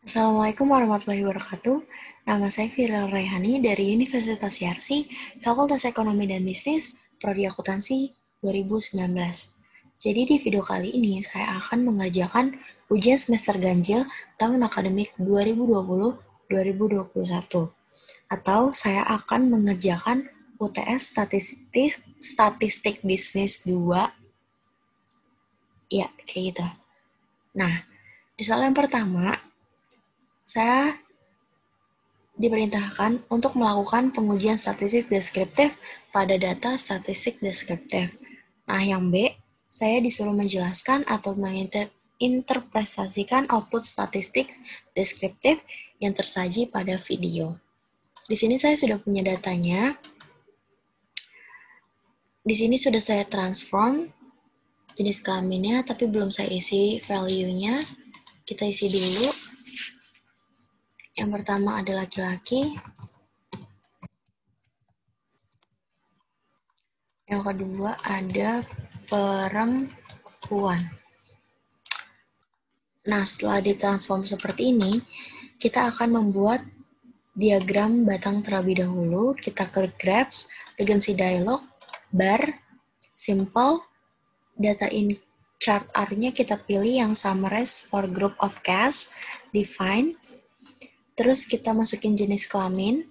Assalamualaikum warahmatullahi wabarakatuh. Nama saya Firel Raihani dari Universitas Yarsi, Fakultas Ekonomi dan Bisnis, Prodi Akuntansi 2019. Jadi di video kali ini saya akan mengerjakan ujian semester ganjil tahun akademik 2020-2021. Atau saya akan mengerjakan UTS Statistik Bisnis 2. Ya, kayak gitu. Nah, di soal yang pertama, saya diperintahkan untuk melakukan pengujian statistik deskriptif pada data statistik deskriptif. Nah, yang B, saya disuruh menjelaskan atau menginterpretasikan output statistik deskriptif yang tersaji pada video. Di sini saya sudah punya datanya. Di sini sudah saya transform jenis kelaminnya, tapi belum saya isi value-nya. Kita isi dulu. Yang pertama ada laki-laki. Yang kedua ada perempuan. Nah, setelah ditransform seperti ini, kita akan membuat diagram batang terlebih dahulu. Kita klik Graphs, Regency Dialog, Bar, Simple, Data in Chart R-nya kita pilih yang Summarize for Group of Cast, Define, terus kita masukin jenis kelamin,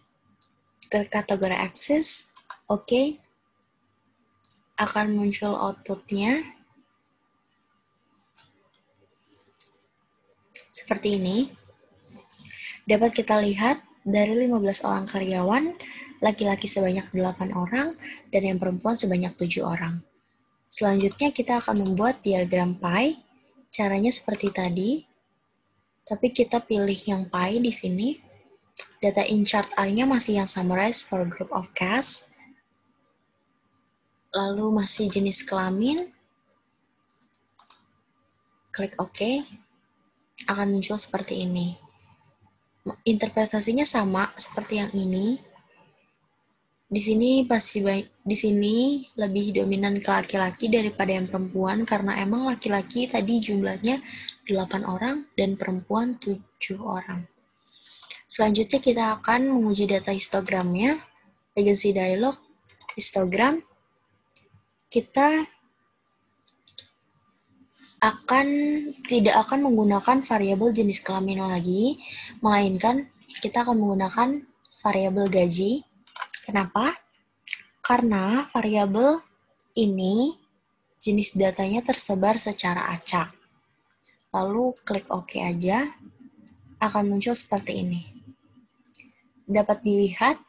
klik kategori Axis, oke, akan muncul outputnya seperti ini. Dapat kita lihat dari 15 orang karyawan, laki-laki sebanyak 8 orang, dan yang perempuan sebanyak 7 orang. Selanjutnya kita akan membuat diagram pie. Caranya seperti tadi, tapi kita pilih yang pie di sini. Data in chart R-nya masih yang summarize for group of cast. Lalu masih jenis kelamin. Klik OK. Akan muncul seperti ini. Interpretasinya sama seperti yang ini. Di sini lebih dominan ke laki-laki daripada yang perempuan karena emang laki-laki tadi jumlahnya 8 orang dan perempuan 7 orang. Selanjutnya kita akan menguji data histogramnya. Regency Dialog, histogram. Kita tidak akan menggunakan variabel jenis kelamin lagi, melainkan kita akan menggunakan variabel gaji. Kenapa? Karena variabel ini jenis datanya tersebar secara acak. Lalu klik OK aja, akan muncul seperti ini. Dapat dilihat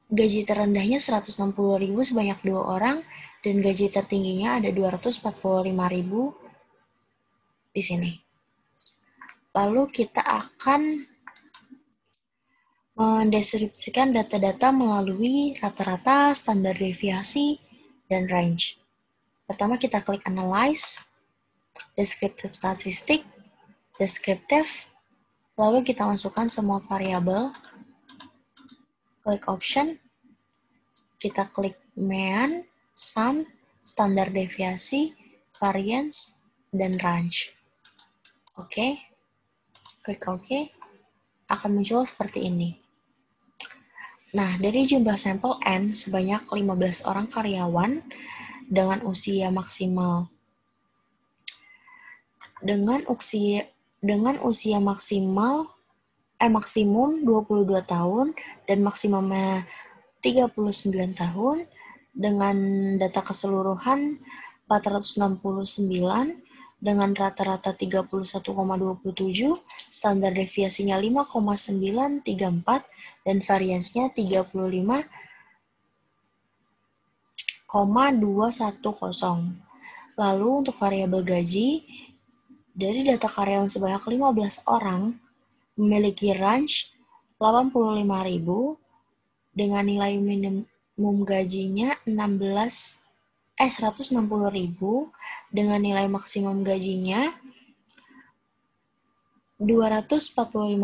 gaji terendahnya 160.000 sebanyak 2 orang dan gaji tertingginya ada 245.000 di sini. Lalu kita akan mendeskripsikan data-data melalui rata-rata, standar deviasi, dan range. Pertama kita klik Analyze, Descriptive Statistik, Descriptive, lalu kita masukkan semua variabel, klik Option, kita klik Mean, Sum, standar deviasi, variance, dan range. Oke, klik OK, akan muncul seperti ini. Nah, dari jumlah sampel N sebanyak 15 orang karyawan dengan usia maksimum 22 tahun dan maksimumnya 39 tahun dengan data keseluruhan 469 dengan rata-rata 31,27, standar deviasinya 5,934 dan variansnya 35,210. Lalu untuk variabel gaji, dari data karyawan sebanyak 15 orang memiliki range 85.000 dengan nilai minimum gajinya 160.000 dengan nilai maksimum gajinya 245.000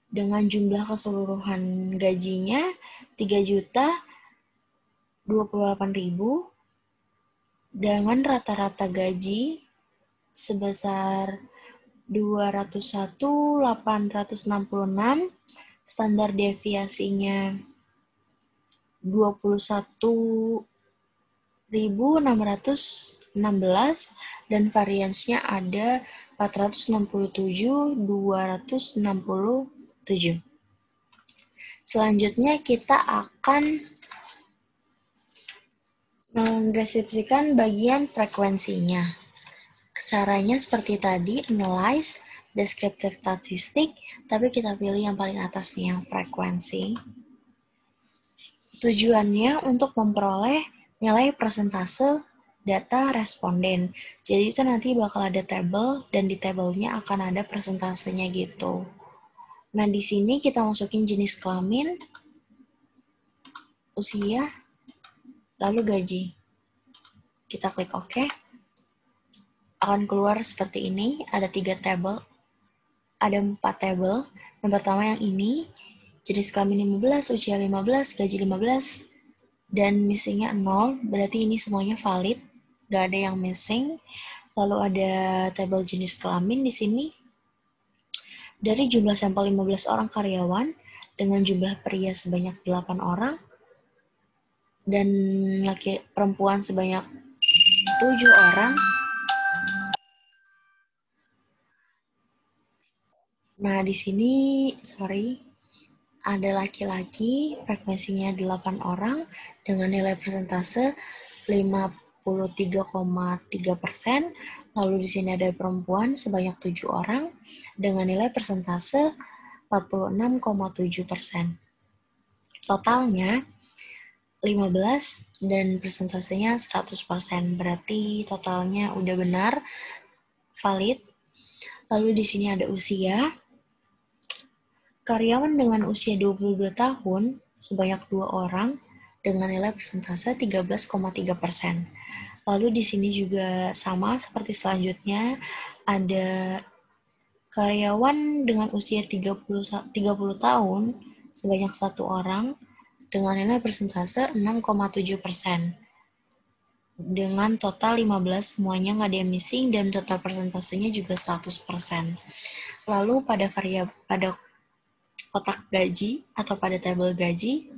dengan jumlah keseluruhan gajinya 3.028.000 dengan rata-rata gaji sebesar 201.866, standar deviasinya 21.616, dan variansnya ada 467.267. Selanjutnya kita akan mendeskripsikan bagian frekuensinya. Caranya seperti tadi, analyze, descriptive statistic, tapi kita pilih yang paling atas nih, yang frekuensi. Tujuannya untuk memperoleh nilai persentase data responden. Jadi itu nanti bakal ada tabel, dan di tabelnya akan ada persentasenya gitu. Nah, di sini kita masukin jenis kelamin, usia, lalu gaji. Kita klik OK. Akan keluar seperti ini, ada 3 tabel. Ada 4 tabel. Yang pertama yang ini, jenis kelamin 15, usia 15, gaji 15, dan missingnya 0, berarti ini semuanya valid, nggak ada yang missing. Lalu ada tabel jenis kelamin di sini. Dari jumlah sampel 15 orang karyawan, dengan jumlah pria sebanyak 8 orang, dan laki perempuan sebanyak 7 orang. Nah, di sini, ada laki-laki, frekuensinya 8 orang, dengan nilai persentase 53,3%. Lalu di sini ada perempuan sebanyak 7 orang, dengan nilai persentase 46,7%. Totalnya 15 dan persentasenya 100%. Berarti totalnya udah benar, valid. Lalu di sini ada usia. Karyawan dengan usia 22 tahun sebanyak 2 orang dengan nilai persentase 13,3%. Lalu di sini juga sama seperti selanjutnya, ada karyawan dengan usia 30 tahun sebanyak 1 orang dengan nilai persentase 6,7%. Dengan total 15 semuanya nggak ada yang missing, dan total persentasenya juga 100%. Lalu pada kotak gaji atau pada tabel gaji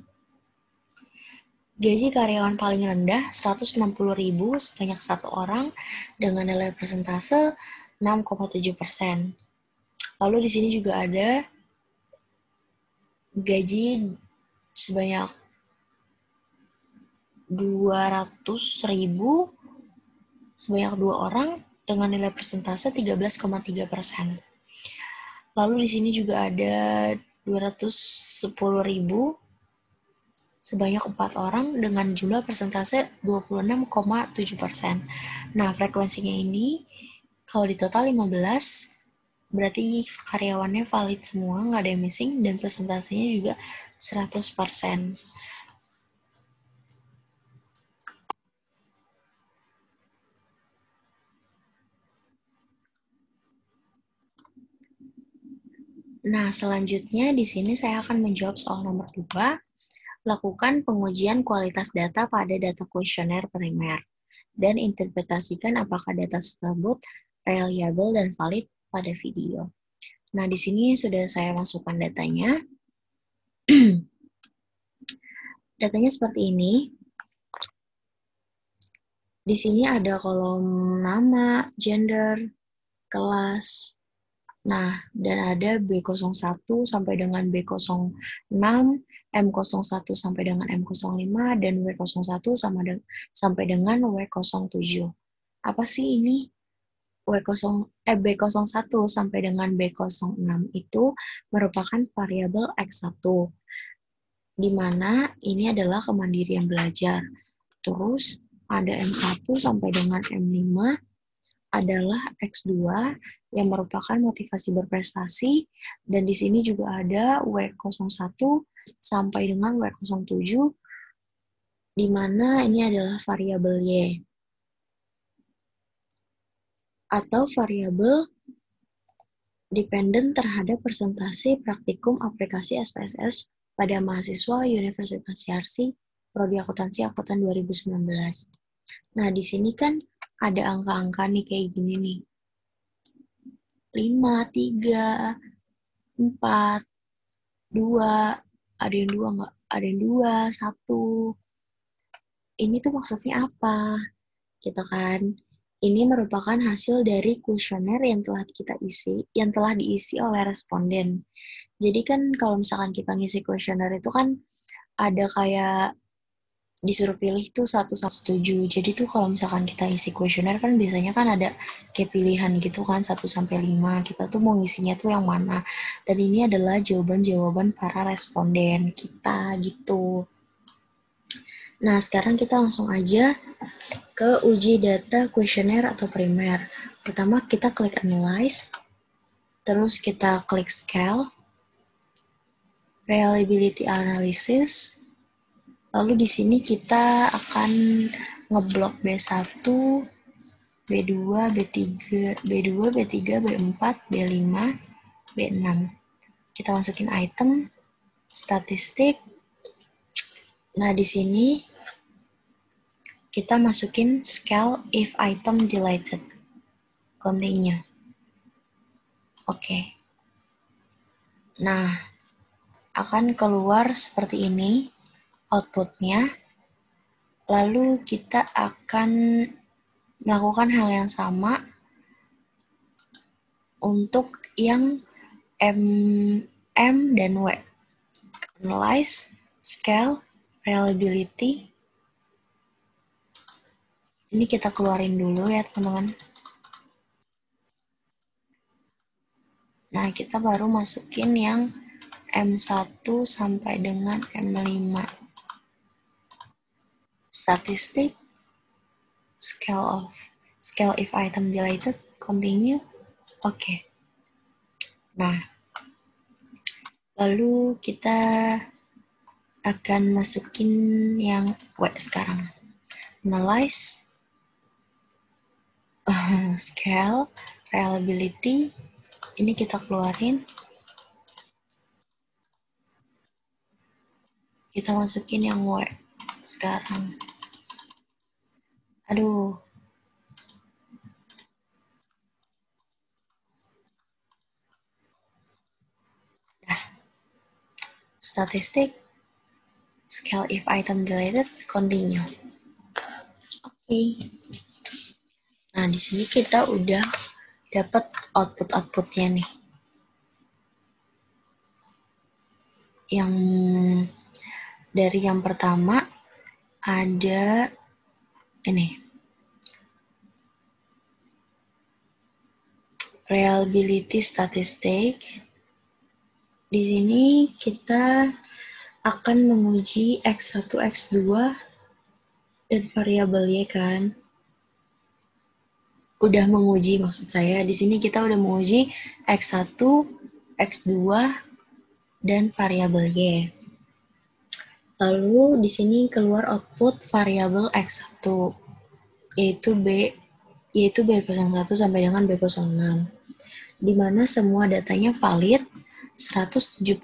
karyawan paling rendah 160.000 sebanyak 1 orang dengan nilai persentase 6,7%. Lalu di sini juga ada gaji sebanyak 200.000 sebanyak 2 orang dengan nilai persentase 13,3%. Lalu di sini juga ada 210.000 sebanyak 4 orang dengan jumlah persentase 26,7%. Nah, frekuensinya ini kalau di total 15, berarti karyawannya valid semua, nggak ada yang missing, dan persentasenya juga 100%. Nah, selanjutnya di sini saya akan menjawab soal nomor 2. Lakukan pengujian kualitas data pada data kuesioner primer dan interpretasikan apakah data tersebut reliable dan valid pada video. Nah, di sini sudah saya masukkan datanya. Datanya seperti ini. Di sini ada kolom nama, gender, kelas. Nah, dan ada B01 sampai dengan B06, M01 sampai dengan M05, dan W01 sampai dengan W07. Apa sih ini? B01 sampai dengan B06 itu merupakan variabel X1, di mana ini adalah kemandirian belajar. Terus ada M1 sampai dengan M5 adalah X2 yang merupakan motivasi berprestasi, dan di sini juga ada W01 sampai dengan W07, di mana ini adalah variabel Y atau variabel dependen terhadap presentasi praktikum aplikasi SPSS pada mahasiswa Universitas Yarsi Prodi Akuntansi Angkatan 2019. Nah, di sini kan ada angka-angka nih kayak gini nih. 5, 3, 4, 2, ada yang 2 nggak? Ada yang 2, 1. Ini tuh maksudnya apa? Gitu kan. Ini merupakan hasil dari kuesioner yang telah kita isi, yang telah diisi oleh responden. Jadi kan kalau misalkan kita ngisi kuesioner itu kan ada kayak disuruh pilih tuh 1-7. Jadi tuh kalau misalkan kita isi kuesioner kan biasanya kan ada kayak pilihan gitu kan 1-5. Kita tuh mau ngisinya tuh yang mana. Dan ini adalah jawaban-jawaban para responden kita gitu. Nah, sekarang kita langsung aja ke uji data kuesioner atau primer. Pertama kita klik analyze, terus kita klik scale, reliability analysis. Lalu di sini kita akan ngeblok B1, B2, B3, B2, B3, B4, B5, B6. Kita masukin item, statistik. Nah, di sini kita masukin scale if item deleted. Continue. Oke. Nah, akan keluar seperti ini outputnya. Lalu kita akan melakukan hal yang sama untuk yang M dan W. Analyze, scale, reliability. Ini kita keluarin dulu ya teman-teman. Nah, kita baru masukin yang M1 sampai dengan M5. Statistik, scale if item deleted, continue. Oke. Nah, lalu kita akan masukin yang W sekarang. Analyze, scale, reliability. Ini kita keluarin. Kita masukin yang W sekarang. Aduh. Nah. Statistik, scale if item deleted, continue. Oke. Nah, di sini kita udah dapat output-outputnya nih. Yang dari yang pertama ada ini. Reliability statistik. Di sini kita akan menguji X1, X2 dan variabel Y kan. Udah menguji maksud saya. Di sini kita udah menguji X1, X2 dan variabel Y. Lalu di sini keluar output variabel X1 yaitu B01 sampai dengan B06. Di mana semua datanya valid 171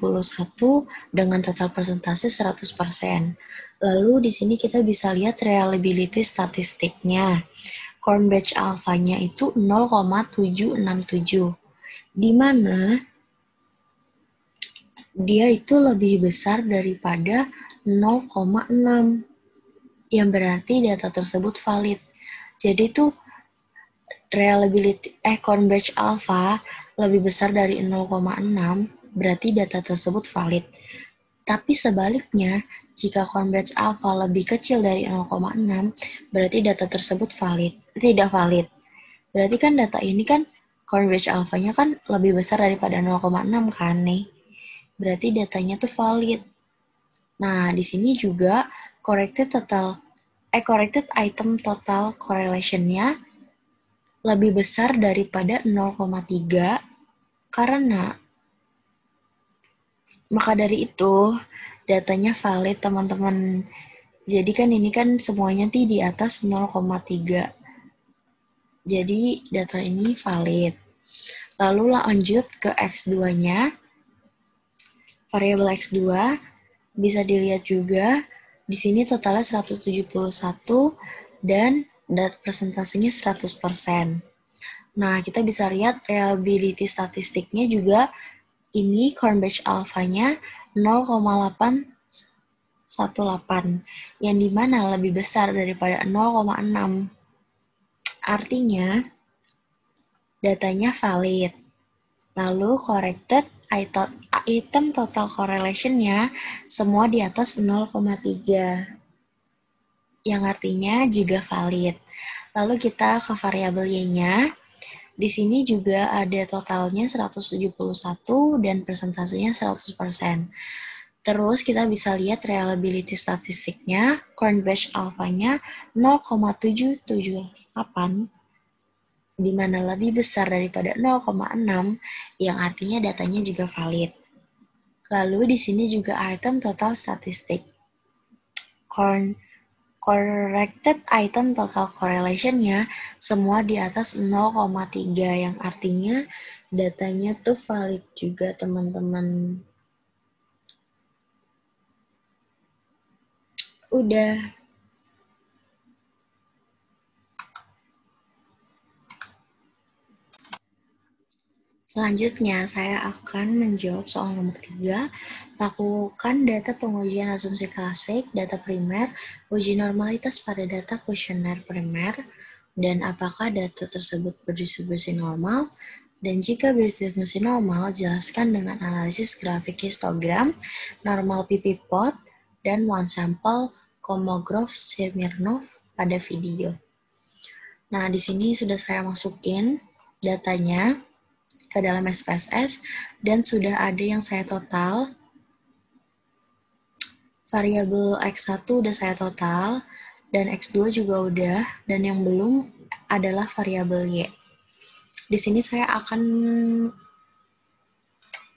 dengan total persentase 100%. Lalu di sini kita bisa lihat reliability statistiknya. Corn batch alpha-nya itu 0,767. Di mana dia itu lebih besar daripada 0,6. Yang berarti data tersebut valid. Jadi itu reliability corn batch alpha lebih besar dari 0,6, berarti data tersebut valid. Tapi sebaliknya, jika corn batch alpha lebih kecil dari 0,6, berarti data tersebut tidak valid. Berarti kan data ini kan corn batch alpha-nya kan lebih besar daripada 0,6 kan nih. Berarti datanya tuh valid. Nah, di sini juga corrected item total correlation-nya lebih besar daripada 0,3 karena maka dari itu datanya valid teman-teman. Jadi kan ini kan semuanya di atas 0,3. Jadi data ini valid. Lalu lanjut ke X2-nya. Variabel X2 bisa dilihat juga di sini totalnya 171 dan presentasinya 100%. Nah, kita bisa lihat reliability statistiknya juga ini corn batch alpha-nya 0,818, yang dimana lebih besar daripada 0,6. Artinya, datanya valid. Lalu corrected item total correlation-nya semua di atas 0,3, yang artinya juga valid. Lalu kita ke variabel Y-nya. Di sini juga ada totalnya 171 dan persentasenya 100%. Terus kita bisa lihat reliability statistiknya, corn batch alpha-nya 0,778, di mana lebih besar daripada 0,6, yang artinya datanya juga valid. Lalu di sini juga item total statistik. Corrected item total correlation-nya semua di atas 0,3, yang artinya datanya tuh valid juga, teman-teman. Udah. Selanjutnya, saya akan menjawab soal nomor 3. Lakukan data pengujian asumsi klasik, data primer, uji normalitas pada data kuesioner primer, dan apakah data tersebut berdistribusi normal. Dan jika berdistribusi normal, jelaskan dengan analisis grafik histogram, normal PP plot, dan one sample Kolmogorov Smirnov pada video. Nah, di sini sudah saya masukin datanya ke dalam SPSS, dan sudah ada yang saya total. Variabel X1 udah saya total, dan X2 juga udah, dan yang belum adalah variabel Y. Di sini saya akan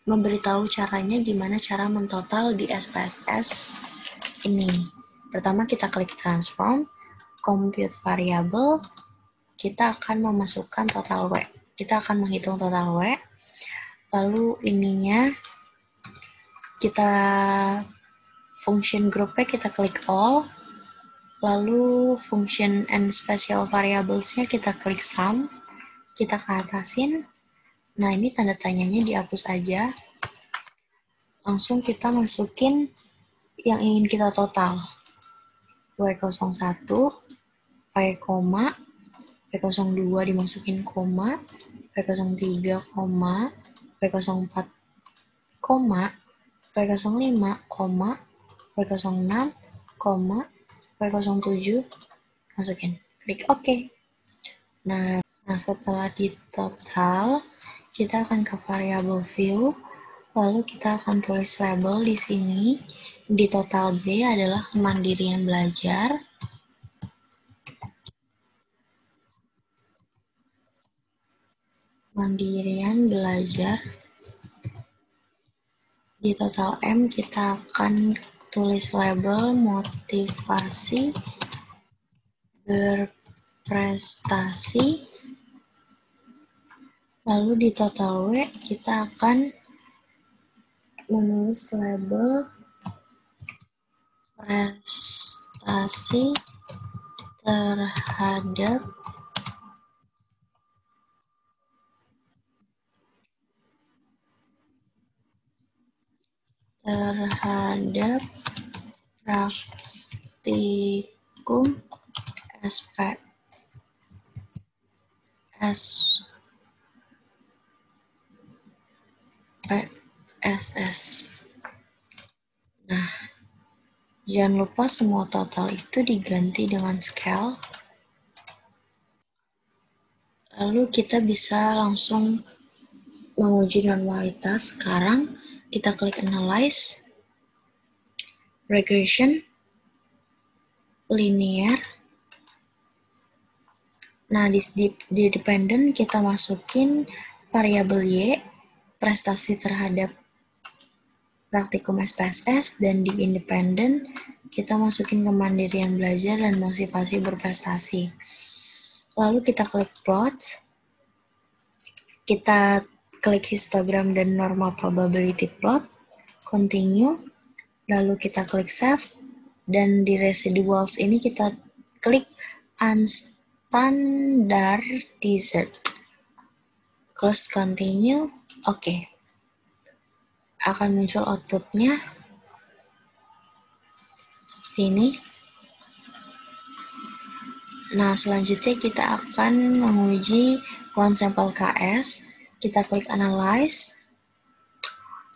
memberitahu caranya gimana cara mentotal di SPSS ini. Pertama kita klik transform, compute variable, kita akan memasukkan total W. Kita akan menghitung total W, lalu ininya kita function groupnya kita klik all, lalu function and special variables-nya kita klik sum, kita ke atasin. Nah, ini tanda tanyanya dihapus aja. Langsung kita masukin yang ingin kita total. W01, P koma, P02 dimasukin koma, P03 koma, P04 koma, P05 koma, P06 koma, P07 masukin, klik OK. Nah, setelah di total, kita akan ke variable view, lalu kita akan tulis label di sini. Di total B adalah kemandirian belajar. Kemandirian belajar. Di total M kita akan tulis label motivasi berprestasi. Lalu di total W kita akan menulis label prestasi terhadap praktikum SPSS. Nah, jangan lupa semua total itu diganti dengan scale. Lalu kita bisa langsung menguji normalitas. Sekarang kita klik analyze, regression, linear. Nah, di dependent kita masukin variabel Y, prestasi terhadap praktikum SPSS, dan di independent kita masukin kemandirian belajar dan motivasi berprestasi. Lalu kita klik plots, kita klik histogram dan normal probability plot, continue, lalu kita klik save, dan di residuals ini kita klik unstandardized. close continue, oke. Akan muncul outputnya seperti ini. Nah, selanjutnya kita akan menguji OneSampleKS. Kita klik Analyze,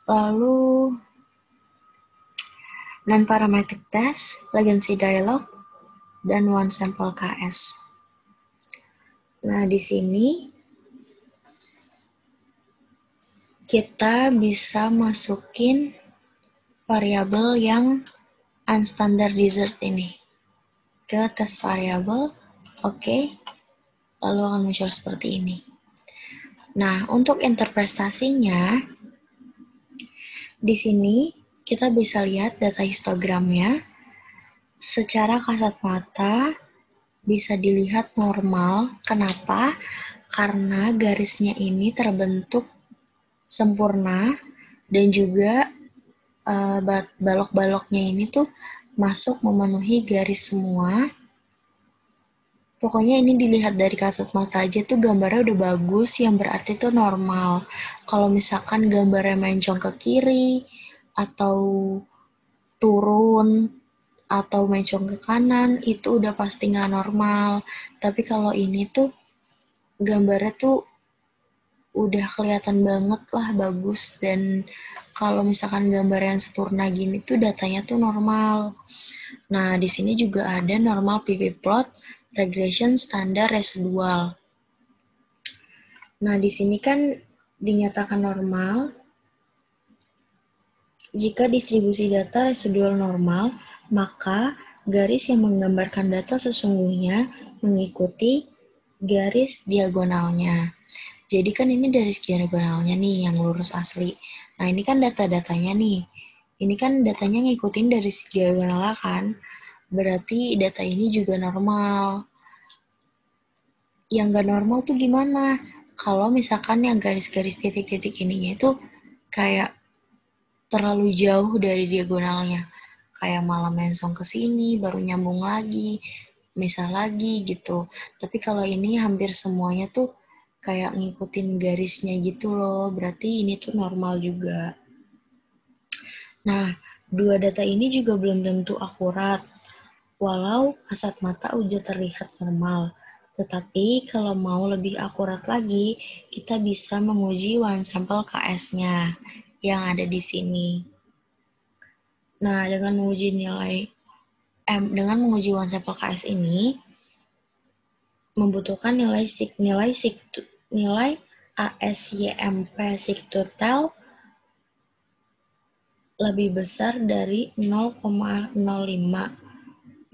lalu Non-Parametric Test, Latency Dialog, dan OneSampleKS. Nah, di sini kita bisa masukin variabel yang unstandardized ini ke test variable, oke, lalu akan muncul seperti ini. Nah, untuk interpretasinya, di sini kita bisa lihat data histogramnya. Secara kasat mata bisa dilihat normal. Kenapa? Karena garisnya ini terbentuk sempurna dan juga balok-baloknya ini tuh masuk memenuhi garis semua. Pokoknya ini dilihat dari kasat mata aja tuh gambarnya udah bagus, yang berarti tuh normal. Kalau misalkan gambarnya mencong ke kiri, atau turun, atau mencong ke kanan, itu udah pasti nggak normal. Tapi kalau ini tuh gambarnya tuh udah kelihatan banget lah bagus, dan kalau misalkan gambar yang sempurna gini tuh datanya tuh normal. Nah, di sini juga ada normal ppplot, regression, standar, residual. Nah, di sini kan dinyatakan normal jika distribusi data residual normal, maka garis yang menggambarkan data sesungguhnya mengikuti garis diagonalnya. Jadi kan ini garis diagonalnya nih yang lurus asli. Nah, ini kan data-datanya nih. Ini kan datanya ngikutin dari diagonal kan. Berarti data ini juga normal. Yang nggak normal tuh gimana? Kalau misalkan yang garis-garis titik-titik ininya itu kayak terlalu jauh dari diagonalnya. Kayak malah mensong ke sini, baru nyambung lagi, misah lagi gitu. Tapi kalau ini hampir semuanya tuh kayak ngikutin garisnya gitu loh. Berarti ini tuh normal juga. Nah, dua data ini juga belum tentu akurat. Walau kasat mata udah terlihat normal. Tetapi kalau mau lebih akurat lagi, kita bisa menguji OneSampleKS-nya yang ada di sini. Nah, dengan menguji OneSampleKS ini membutuhkan nilai ASYMP sigtotal lebih besar dari 0,05.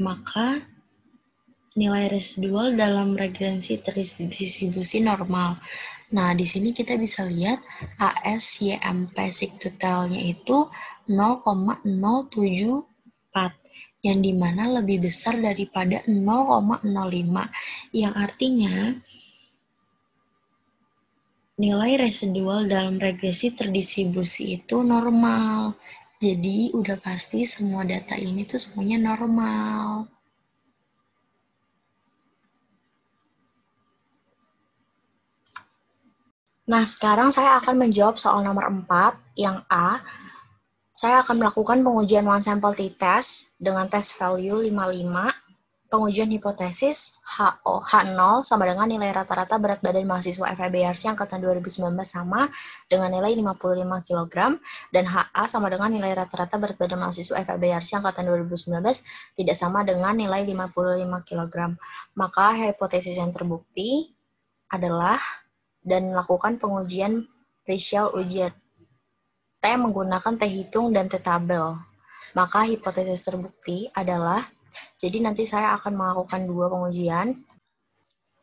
Maka nilai residual dalam regresi terdistribusi normal. Nah, di sini kita bisa lihat ASYMP sigtotalnya itu 0,074, yang dimana lebih besar daripada 0,05, yang artinya nilai residual dalam regresi terdistribusi itu normal. Jadi, udah pasti semua data ini tuh semuanya normal. Nah, sekarang saya akan menjawab soal nomor 4, yang A. Saya akan melakukan pengujian one sample t-test dengan test value 55. Pengujian hipotesis H0 sama dengan nilai rata-rata berat badan mahasiswa FEBRC angkatan 2019 sama dengan nilai 55 kg, dan HA sama dengan nilai rata-rata berat badan mahasiswa FEBRC angkatan 2019 tidak sama dengan nilai 55 kg. Maka hipotesis yang terbukti adalah dan melakukan pengujian Precial uji T menggunakan T hitung dan T tabel. Maka hipotesis terbukti adalah, jadi nanti saya akan melakukan dua pengujian.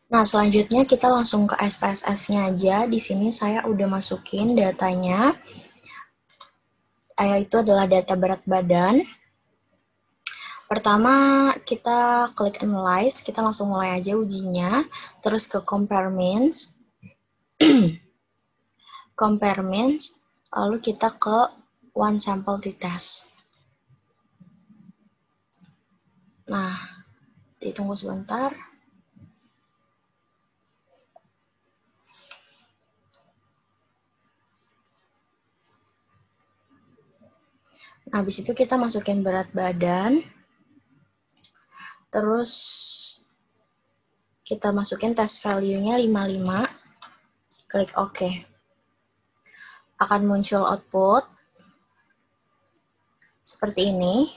Nah, selanjutnya kita langsung ke SPSS-nya aja. Di sini saya udah masukin datanya, yaitu adalah data berat badan. Pertama, kita klik Analyze, kita langsung mulai aja ujinya. Terus ke Compare Means. Compare Means, lalu kita ke One Sample t-test. Nah, ditunggu sebentar. Habis itu kita masukin berat badan. Terus kita masukin test value-nya 55. Klik OK. Akan muncul output seperti ini.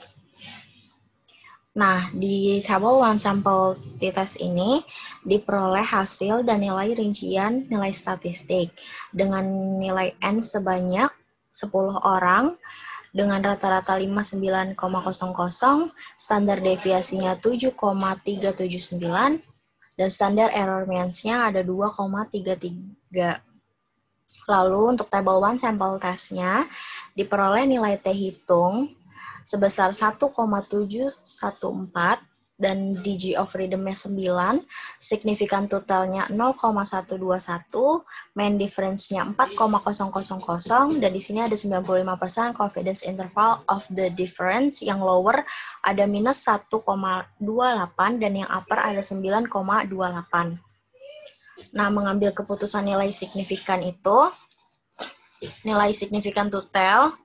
Nah, di table one sample t-test ini diperoleh hasil dan nilai rincian nilai statistik dengan nilai N sebanyak 10 orang dengan rata-rata 59,00, standar deviasinya 7,379, dan standar error means-nya ada 2,33. Lalu untuk table one sample test-nya diperoleh nilai T hitung sebesar 1,714 dan DG of freedom-nya 9, signifikan totalnya 0,121, main difference-nya 4,000, dan di sini ada 95% confidence interval of the difference, yang lower ada minus 1,28 dan yang upper ada 9,28. Nah, mengambil keputusan nilai signifikan itu, nilai signifikan total,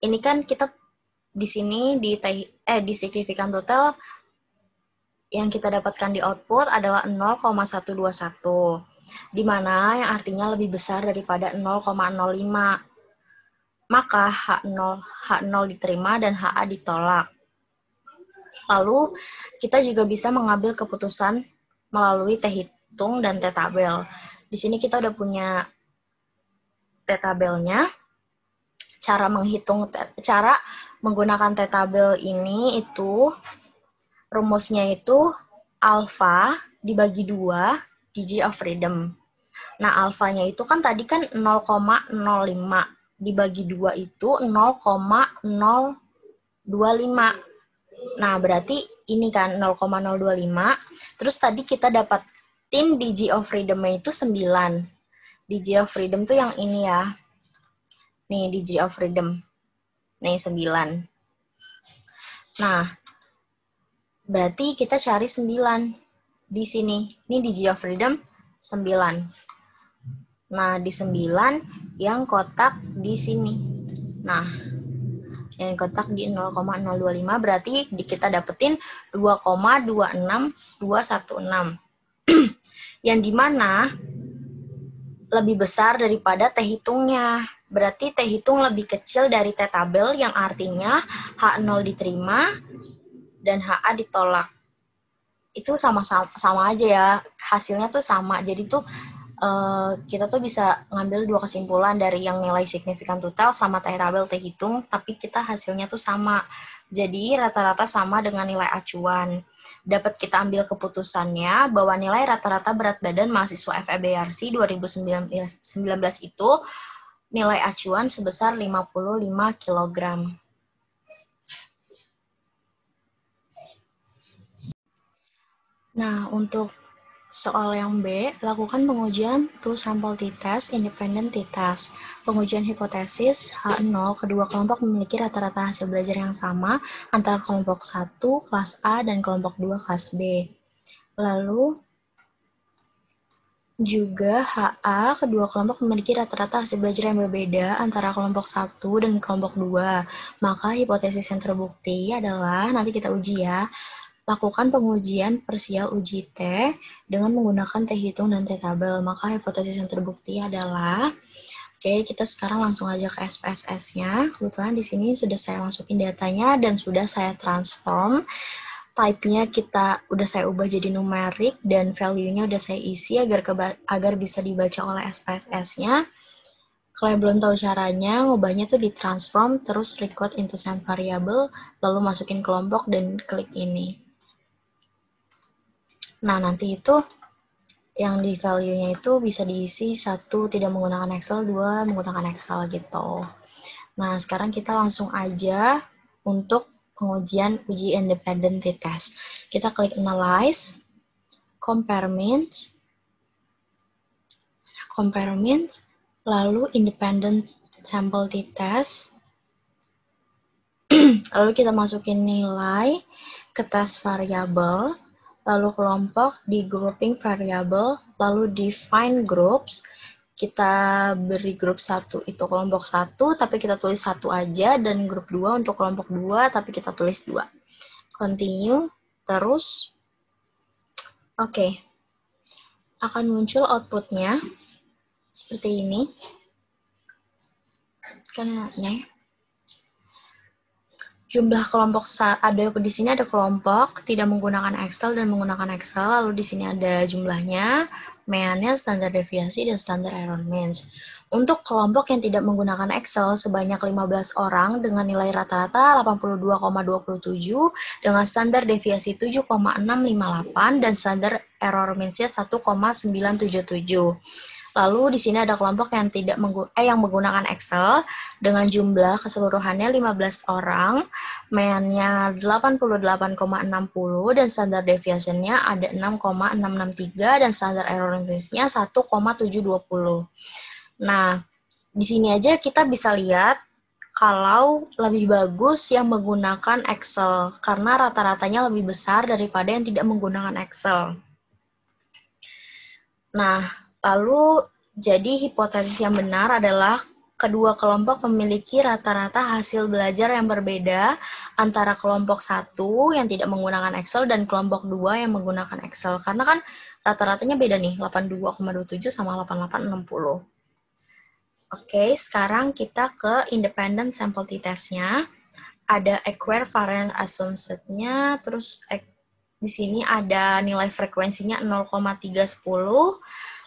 ini kan kita di sini di signifikan total yang kita dapatkan di output adalah 0,121, di mana yang artinya lebih besar daripada 0,05. Maka H0 diterima dan HA ditolak. Lalu kita juga bisa mengambil keputusan melalui T hitung dan T tabel. Di sini kita udah punya T tabelnya. Cara menggunakan T tabel ini itu rumusnya itu alpha dibagi 2 DG of freedom. Nah, alfanya itu kan tadi kan 0,05 dibagi 2 itu 0,025. Nah, berarti ini kan 0,025. Terus tadi kita dapatin DG of freedom-nya itu 9. DG of freedom tuh yang ini ya. Nih, DG of freedom. Nih, 9. Nah, berarti kita cari 9 di sini. Ini DG of freedom 9. Nah, di 9 yang kotak di sini. Nah, yang kotak di 0,025 berarti kita dapetin 2,26216. Yang dimana lebih besar daripada T hitungnya. Berarti T hitung lebih kecil dari T tabel yang artinya H0 diterima dan HA ditolak. Itu sama aja ya, hasilnya tuh sama. Jadi tuh kita tuh bisa ngambil dua kesimpulan dari yang nilai signifikan total sama T tabel T hitung, tapi kita hasilnya tuh sama. Jadi rata-rata sama dengan nilai acuan. Dapat kita ambil keputusannya bahwa nilai rata-rata berat badan mahasiswa FEBRC 2019 itu nilai acuan sebesar 55 kg. Nah, untuk soal yang B, lakukan pengujian two sample t-test, independent t-test. Pengujian hipotesis H0, kedua kelompok memiliki rata-rata hasil belajar yang sama antara kelompok 1, kelas A, dan kelompok 2, kelas B. Lalu, juga HA, kedua kelompok memiliki rata-rata hasil belajar yang berbeda antara kelompok 1 dan kelompok 2. Maka hipotesis yang terbukti adalah, nanti kita uji ya, lakukan pengujian parsial uji T dengan menggunakan T hitung dan T tabel. Maka hipotesis yang terbukti adalah, oke, kita sekarang langsung aja ke SPSS-nya. Kebetulan di sini sudah saya masukin datanya dan sudah saya transform. Type-nya udah saya ubah jadi numerik dan value-nya udah saya isi agar bisa dibaca oleh SPSS-nya. Kalau yang belum tahu caranya, ngubahnya tuh ditransform, terus record into some variable, lalu masukin kelompok dan klik ini. Nah, nanti itu yang di value-nya itu bisa diisi 1 tidak menggunakan Excel, 2 menggunakan Excel gitu. Nah, sekarang kita langsung aja untuk pengujian uji independent t-test. Kita klik Analyze, Compare Means, lalu Independent Sample t-test. Lalu kita masukin nilai ke test variable, lalu kelompok di grouping variable, lalu define groups, kita beri grup 1 itu kelompok 1, tapi kita tulis 1 aja, dan grup 2 untuk kelompok 2, tapi kita tulis 2. Continue, terus. Oke. Akan muncul outputnya seperti ini. Karena jumlah kelompok ada di sini ada kelompok tidak menggunakan Excel dan menggunakan Excel, lalu di sini ada jumlahnya, meannya, standar deviasi, dan standar error means. Untuk kelompok yang tidak menggunakan Excel sebanyak 15 orang dengan nilai rata-rata 82,27 dengan standar deviasi 7,658 dan standar error means-nya 1,977. Lalu di sini ada kelompok yang yang menggunakan Excel dengan jumlah keseluruhannya 15 orang, meannya 88,60 dan standar deviation-nya ada 6,663 dan standar error means-nya 1,720. Nah, di sini aja kita bisa lihat kalau lebih bagus yang menggunakan Excel karena rata-ratanya lebih besar daripada yang tidak menggunakan Excel. Nah, lalu jadi hipotesis yang benar adalah kedua kelompok memiliki rata-rata hasil belajar yang berbeda antara kelompok 1 yang tidak menggunakan Excel dan kelompok 2 yang menggunakan Excel. Karena kan rata-ratanya beda nih, 82,27 sama 8860. Oke, sekarang kita ke independent sample t-test-nya. Ada equivariant assumption-nya, terus di sini ada nilai frekuensinya 0,310,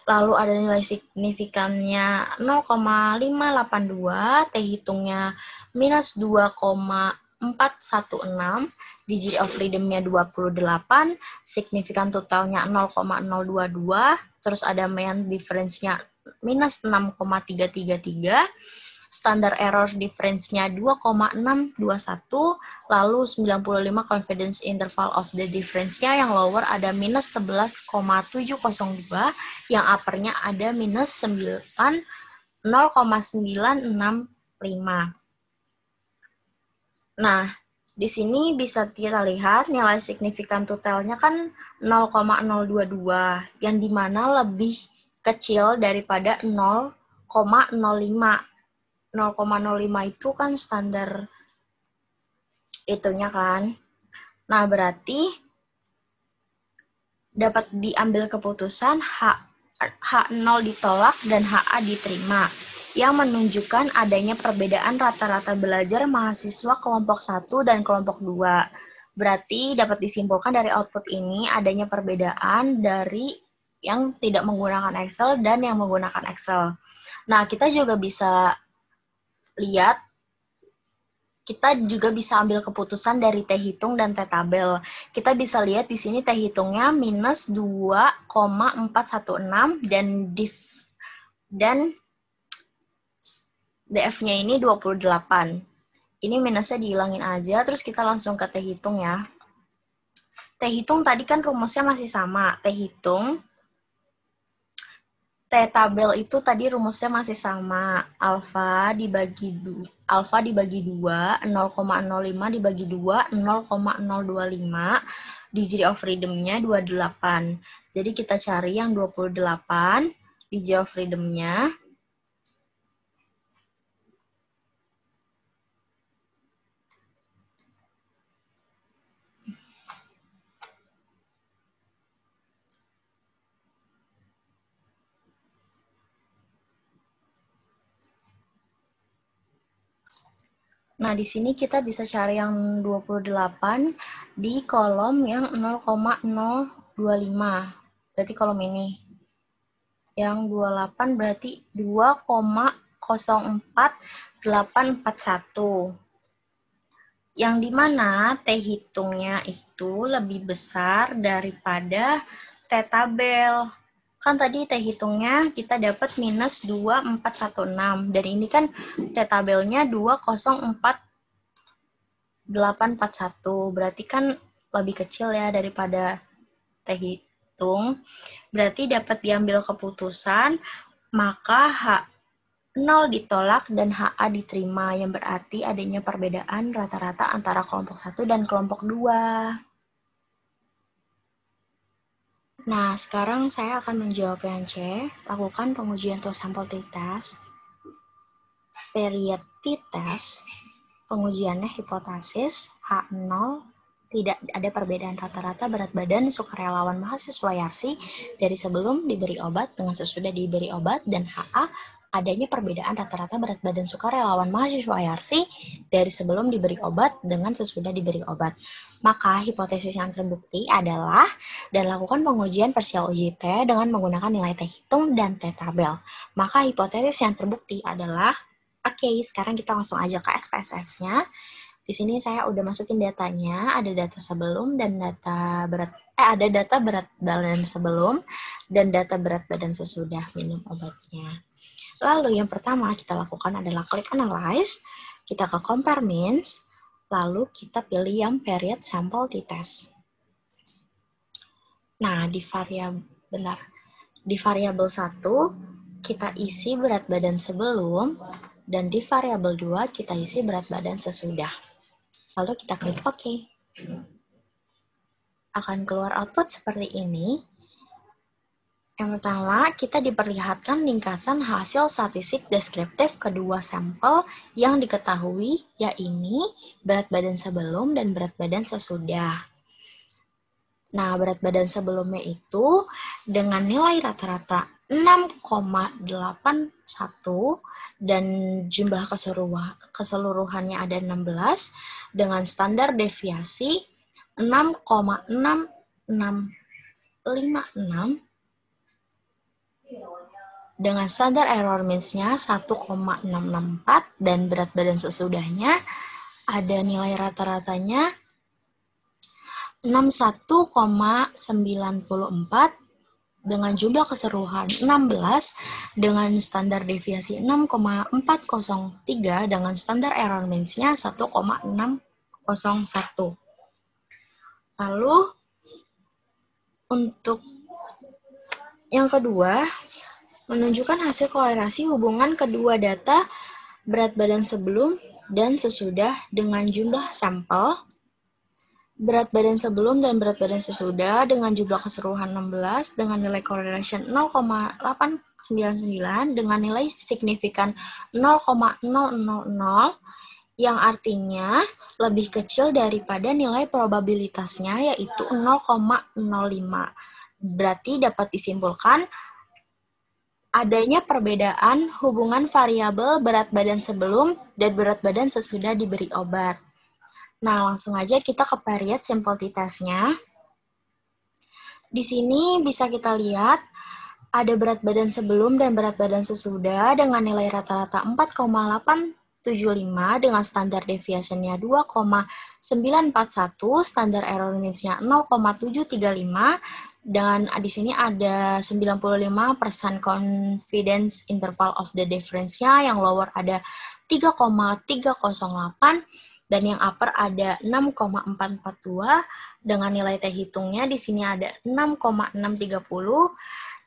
lalu ada nilai signifikannya 0,582, t-hitungnya minus 2,416, degree of freedom-nya 28, signifikan totalnya 0,022, terus ada mean difference-nya minus 6,333, standar error difference-nya 2,621, lalu 95 confidence interval of the difference-nya yang lower ada minus 11,702, yang upper-nya ada minus 0,965. Nah, di sini bisa kita lihat nilai signifikan totalnya kan 0,022, yang dimana lebih kecil daripada 0,05. 0,05 itu kan standar itunya kan. Nah, berarti dapat diambil keputusan H0 ditolak dan HA diterima, yang menunjukkan adanya perbedaan rata-rata belajar mahasiswa kelompok 1 dan kelompok 2. Berarti dapat disimpulkan dari output ini adanya perbedaan dari yang tidak menggunakan Excel dan yang menggunakan Excel. Nah, kita juga bisa lihat, kita juga bisa ambil keputusan dari t-hitung dan t-tabel. Kita bisa lihat di sini t-hitungnya minus 2,416 dan df-nya ini 28. Ini minusnya dihilangin aja, terus kita langsung ke t-hitung ya. T-hitung tadi kan rumusnya masih sama. T-tabel itu tadi rumusnya masih sama. Alfa dibagi 2, 0,05 dibagi 2, 0,025. Degree of freedom-nya 28. Jadi kita cari yang 28, degree of freedom-nya. Nah, di sini kita bisa cari yang 28 di kolom yang 0,025. Berarti kolom ini. Yang 28 berarti 2,04841. Yang dimana t-hitungnya itu lebih besar daripada t-tabel. Kan tadi t-hitungnya kita dapat minus 2416. Dan ini kan t-tabelnya 2,04841. Berarti kan lebih kecil ya daripada t-hitung. Berarti dapat diambil keputusan, maka H0 ditolak dan HA diterima, yang berarti adanya perbedaan rata-rata antara kelompok 1 dan kelompok 2. Nah, sekarang saya akan menjawab yang C. Lakukan pengujian untuk sampel t-test. Period t-test. Pengujiannya hipotesis H0 tidak ada perbedaan rata-rata berat badan sukarelawan mahasiswa Yarsi dari sebelum diberi obat dengan sesudah diberi obat, dan HA adanya perbedaan rata-rata berat badan sukarelawan mahasiswa Yarsi dari sebelum diberi obat dengan sesudah diberi obat. Maka hipotesis yang terbukti adalah dan lakukan pengujian parsial uji T dengan menggunakan nilai T hitung dan T tabel. Maka hipotesis yang terbukti adalah, oke, sekarang kita langsung aja ke SPSS-nya. Di sini saya udah masukin datanya, ada data sebelum dan data ada data berat badan sebelum dan data berat badan sesudah minum obatnya. Lalu yang pertama kita lakukan adalah klik analyze, kita ke compare means, lalu kita pilih yang period sample t-test. Nah, di variabel 1 kita isi berat badan sebelum, dan di variabel 2 kita isi berat badan sesudah. Lalu kita klik OK. Akan keluar output seperti ini. Yang pertama, kita diperlihatkan ringkasan hasil statistik deskriptif kedua sampel yang diketahui, yaitu berat badan sebelum dan berat badan sesudah. Nah, berat badan sebelumnya itu dengan nilai rata-rata 6,81 dan jumlah keseluruhannya ada 16 dengan standar deviasi 6,6656 dengan standar error means-nya 1,664 dan berat badan sesudahnya ada nilai rata-ratanya 61,94 dengan jumlah keseluruhan 16 dengan standar deviasi 6,403 dengan standar error means-nya 1,601. Lalu untuk yang kedua, menunjukkan hasil kolerasi hubungan kedua data berat badan sebelum dan sesudah dengan jumlah sampel. Berat badan sebelum dan berat badan sesudah dengan jumlah keseluruhan 16 dengan nilai correlation 0,899 dengan nilai signifikan 0,000 yang artinya lebih kecil daripada nilai probabilitasnya yaitu 0,05. Berarti dapat disimpulkan adanya perbedaan hubungan variabel berat badan sebelum dan berat badan sesudah diberi obat. Nah, langsung aja kita ke period simple t-test-nya. Di sini bisa kita lihat ada berat badan sebelum dan berat badan sesudah dengan nilai rata-rata 4,875 dengan standar deviation-nya 2,941, standar error means-nya 0,735, dan di sini ada 95% confidence interval of the difference-nya, yang lower ada 3,308, dan yang upper ada 6,442 dengan nilai T hitungnya di sini ada 6,630,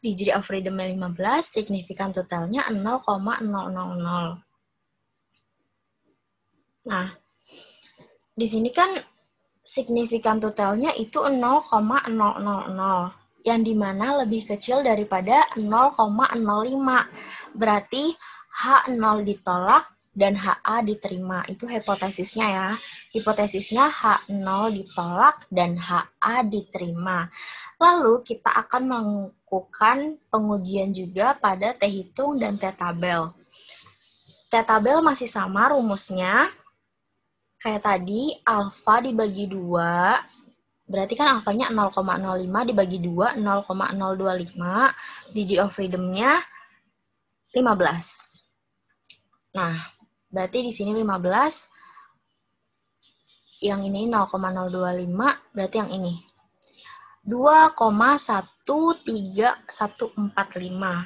degree of freedom-nya 15, signifikan totalnya 0,000. Nah, di sini kan signifikan totalnya itu 0,000, yang dimana lebih kecil daripada 0,05. Berarti H0 ditolak dan HA diterima. Itu hipotesisnya ya. Hipotesisnya H0 ditolak dan HA diterima. Lalu kita akan melakukan pengujian juga pada T hitung dan T tabel. T tabel masih sama rumusnya. Kayak tadi, alfa dibagi 2, berarti kan alfanya 0,05 dibagi 2, 0,025, degree of freedom-nya 15. Nah, berarti di sini 15, yang ini 0,025, berarti yang ini 2,13145,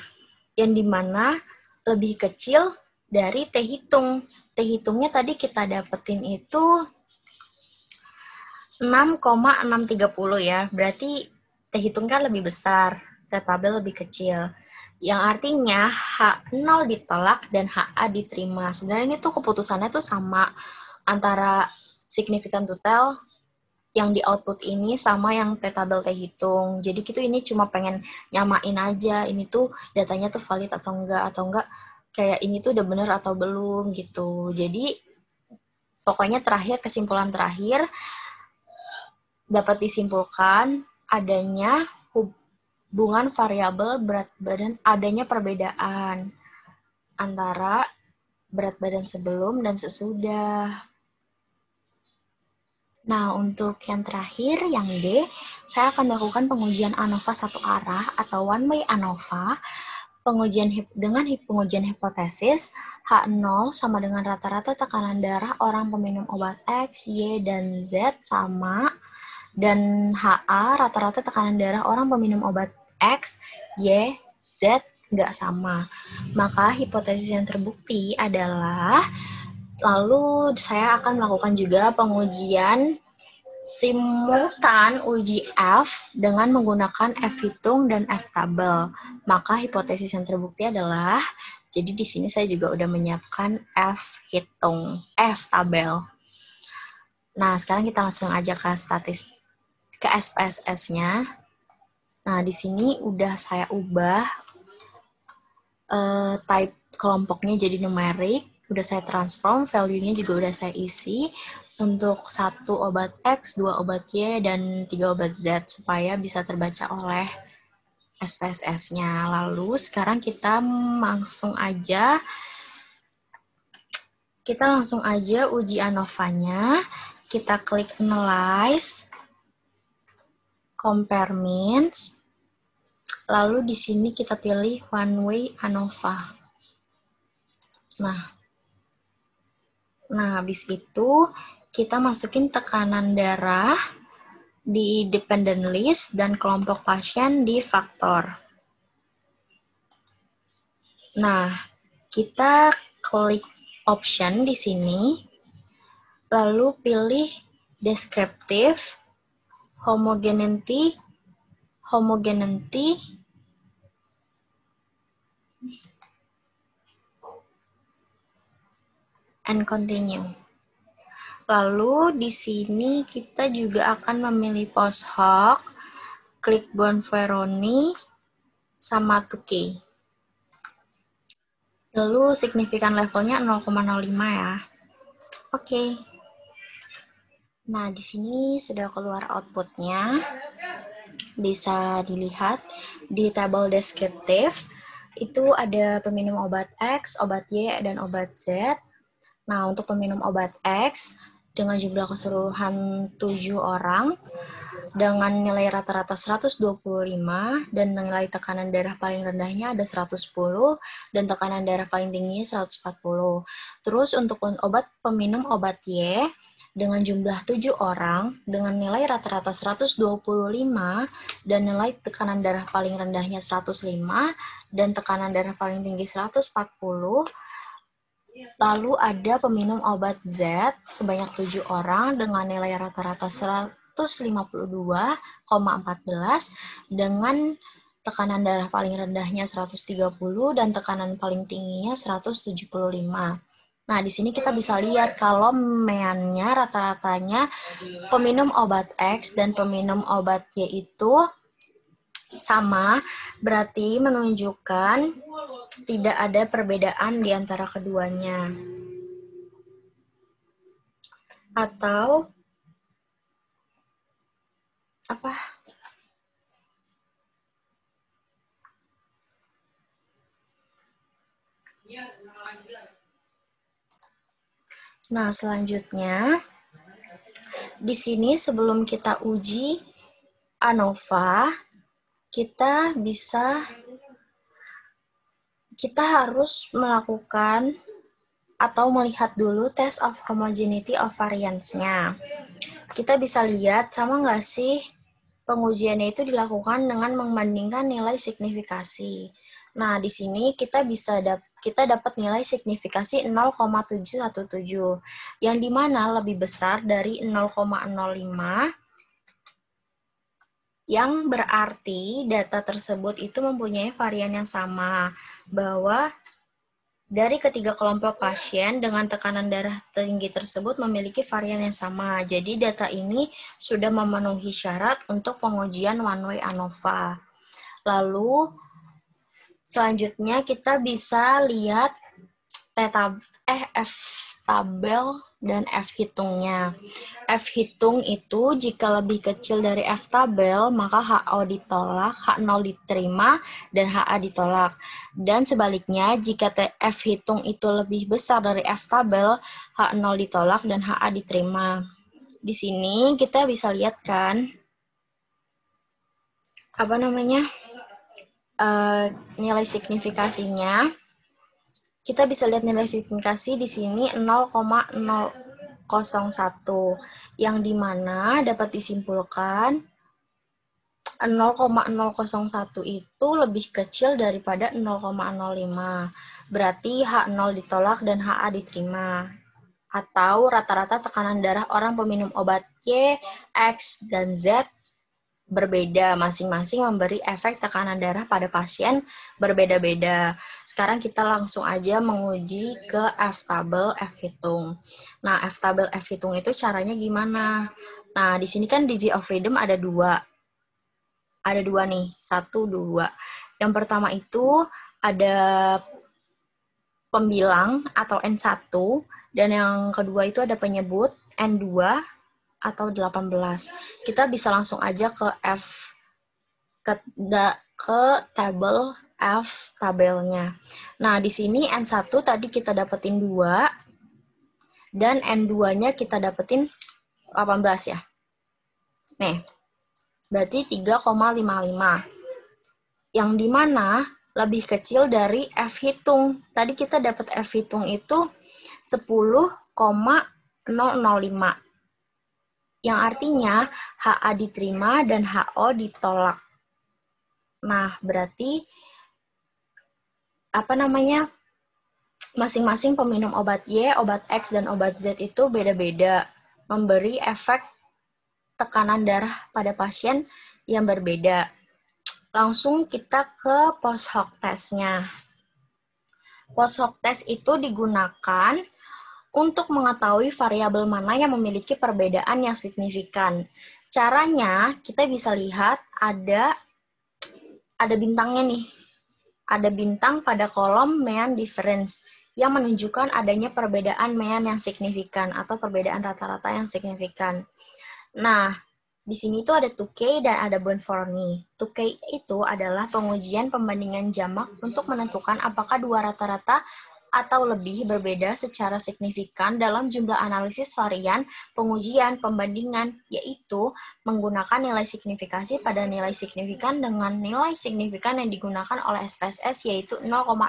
yang dimana lebih kecil dari T hitung. T hitungnya tadi kita dapetin itu 6,630 ya, berarti T hitung kan lebih besar, T tabel lebih kecil. Yang artinya H0 ditolak dan HA diterima. Sebenarnya ini tuh keputusannya tuh sama antara signifikan total yang di output ini sama yang tabel T hitung. Jadi gitu ini cuma pengen nyamain aja, ini tuh datanya tuh valid atau enggak kayak ini tuh udah bener atau belum gitu. Jadi pokoknya terakhir, kesimpulan terakhir dapat disimpulkan adanya hubungan variabel berat badan, adanya perbedaan antara berat badan sebelum dan sesudah. Nah, untuk yang terakhir, yang D, saya akan melakukan pengujian ANOVA satu arah atau one way ANOVA. Dengan pengujian hipotesis, H0 sama dengan rata-rata tekanan darah orang peminum obat X, Y, dan Z sama, dan HA rata-rata tekanan darah orang peminum obat X, Y, Z nggak sama. Maka hipotesis yang terbukti adalah, lalu saya akan melakukan juga pengujian simultan uji F dengan menggunakan F hitung dan F tabel. Maka hipotesis yang terbukti adalah, jadi di sini saya juga udah menyiapkan F hitung, F tabel. Nah, sekarang kita langsung aja ke ke SPSS-nya. Nah, di sini udah saya ubah type kelompoknya jadi numerik, udah saya transform, value-nya juga udah saya isi untuk 1 obat X, 2 obat Y, dan 3 obat Z supaya bisa terbaca oleh SPSS-nya. Lalu sekarang kita langsung aja uji ANOVA-nya. Kita klik Analyze, Compare Means, lalu di sini kita pilih One Way ANOVA. Nah, habis itu kita masukin tekanan darah di dependent list dan kelompok pasien di faktor. Nah, kita klik option di sini, lalu pilih descriptive, homogeneity, and continue. Lalu di sini kita juga akan memilih post hoc, klik Bonferroni, sama 2K. Lalu signifikan levelnya 0,05 ya. Oke. Nah, di sini sudah keluar outputnya. Bisa dilihat di tabel deskriptif. Itu ada peminum obat X, obat Y, dan obat Z. Nah, untuk peminum obat X, dengan jumlah keseluruhan 7 orang, dengan nilai rata-rata 125, dan nilai tekanan darah paling rendahnya ada 110, dan tekanan darah paling tingginya 140. Terus untuk peminum obat Y, dengan jumlah 7 orang, dengan nilai rata-rata 125, dan nilai tekanan darah paling rendahnya 105, dan tekanan darah paling tinggi 140, lalu ada peminum obat Z sebanyak 7 orang dengan nilai rata-rata 152,14 dengan tekanan darah paling rendahnya 130 dan tekanan paling tingginya 175. Nah, di sini kita bisa lihat kalau meannya rata-ratanya peminum obat X dan peminum obat Y itu sama, berarti menunjukkan tidak ada perbedaan di antara keduanya. Atau apa? Nah, selanjutnya di sini sebelum kita uji ANOVA, kita harus melakukan atau melihat dulu test of homogeneity of variance-nya. Kita bisa lihat sama nggak sih pengujiannya itu dilakukan dengan membandingkan nilai signifikasi. Nah, di sini kita dapat nilai signifikasi 0,717, yang dimana lebih besar dari 0,05, yang berarti data tersebut itu mempunyai varian yang sama, bahwa dari ketiga kelompok pasien dengan tekanan darah tinggi tersebut memiliki varian yang sama. Jadi data ini sudah memenuhi syarat untuk pengujian one-way ANOVA. Lalu selanjutnya kita bisa lihat F tabel dan F hitungnya. F hitung itu jika lebih kecil dari F tabel, maka HO ditolak, H0 diterima, dan HA ditolak. Dan sebaliknya, jika F hitung itu lebih besar dari F tabel, H0 ditolak, dan HA diterima. Di sini kita bisa lihat kan, nilai signifikasinya. Kita bisa lihat nilai signifikasi di sini 0,001, yang dimana dapat disimpulkan 0,001 itu lebih kecil daripada 0,05. Berarti H0 ditolak dan HA diterima. Atau rata-rata tekanan darah orang peminum obat Y, X, dan Z berbeda, masing-masing memberi efek tekanan darah pada pasien berbeda-beda. Sekarang kita langsung aja menguji ke F tabel, F hitung. Nah, F tabel, F hitung itu caranya gimana? Nah, di sini kan degree of freedom ada dua. Ada dua nih, 1, 2. Yang pertama itu ada pembilang atau N1, dan yang kedua itu ada penyebut N2 atau 18. Kita bisa langsung aja ke tabel F tabelnya. Nah, di sini N1 tadi kita dapetin 2 dan N2-nya kita dapetin 18 ya. Nih, berarti 3,55. Yang dimana lebih kecil dari F hitung. Tadi kita dapat F hitung itu 10,005. Yang artinya HA diterima dan HO ditolak. Nah, berarti masing-masing peminum obat Y, obat X, dan obat Z itu beda-beda, memberi efek tekanan darah pada pasien yang berbeda. Langsung kita ke post hoc test-nya. Post hoc test itu digunakan untuk mengetahui variabel mana yang memiliki perbedaan yang signifikan. Caranya, kita bisa lihat ada bintangnya nih. Ada bintang pada kolom mean difference yang menunjukkan adanya perbedaan mean yang signifikan atau perbedaan rata-rata yang signifikan. Nah, di sini itu ada 2K dan ada Bonferroni. 2K itu adalah pengujian pembandingan jamak untuk menentukan apakah dua rata-rata atau lebih berbeda secara signifikan dalam jumlah analisis varian pengujian pembandingan, yaitu menggunakan nilai signifikasi pada nilai signifikan dengan nilai signifikan yang digunakan oleh SPSS, yaitu 0,05.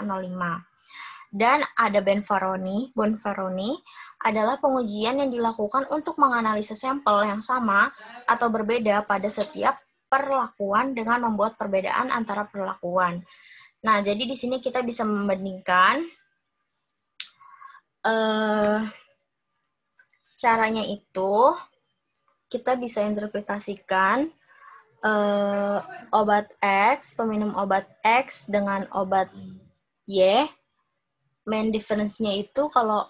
Dan ada Bonferroni. Bonferroni adalah pengujian yang dilakukan untuk menganalisis sampel yang sama atau berbeda pada setiap perlakuan dengan membuat perbedaan antara perlakuan. Nah, jadi di sini kita bisa membandingkan caranya itu kita bisa interpretasikan obat X, peminum obat X dengan obat Y. Main difference-nya itu kalau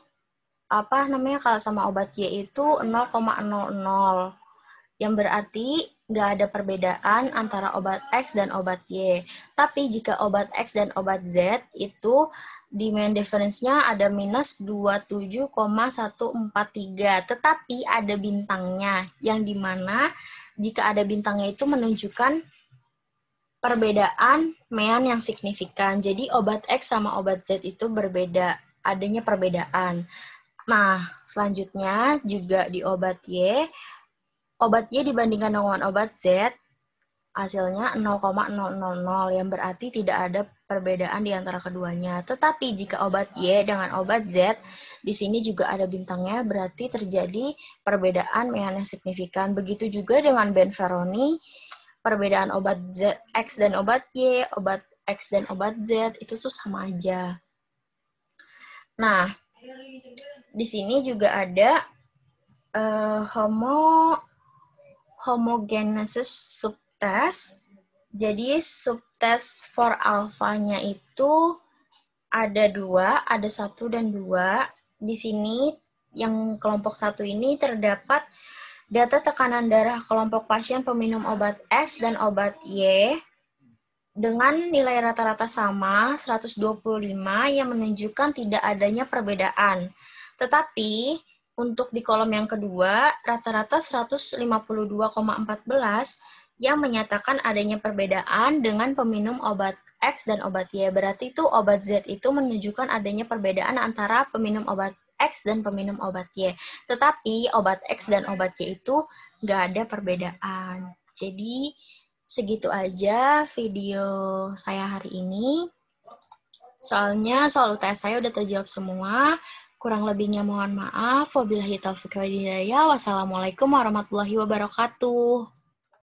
sama obat Y itu 0,00, yang berarti nggak ada perbedaan antara obat X dan obat Y. Tapi jika obat X dan obat Z itu di main difference-nya ada minus 27,143. Tetapi ada bintangnya, yang dimana jika ada bintangnya itu menunjukkan perbedaan mean yang signifikan. Jadi obat X sama obat Z itu berbeda, adanya perbedaan. Nah, selanjutnya juga di obat Y dibandingkan dengan obat Z, hasilnya 0,000, yang berarti tidak ada perbedaan di antara keduanya. Tetapi jika obat Y dengan obat Z, di sini juga ada bintangnya, berarti terjadi perbedaan mean yang signifikan. Begitu juga dengan Bonferroni, perbedaan obat X dan obat Y, obat X dan obat Z, itu tuh sama aja. Nah, di sini juga ada homogenesis subtest. Jadi subtest for alpha-nya itu ada 2, ada 1 dan 2. Di sini yang kelompok 1 ini terdapat data tekanan darah kelompok pasien peminum obat X dan obat Y dengan nilai rata-rata sama 125 yang menunjukkan tidak adanya perbedaan. Tetapi untuk di kolom yang kedua, rata-rata 152,14 yang menyatakan adanya perbedaan dengan peminum obat X dan obat Y. Berarti itu obat Z itu menunjukkan adanya perbedaan antara peminum obat X dan peminum obat Y. Tetapi obat X dan obat Y itu nggak ada perbedaan. Jadi segitu aja video saya hari ini. Soalnya soal UTS saya udah terjawab semua. Kurang lebihnya mohon maaf. Wabillahi taufiq wal hidayah. Wassalamualaikum warahmatullahi wabarakatuh.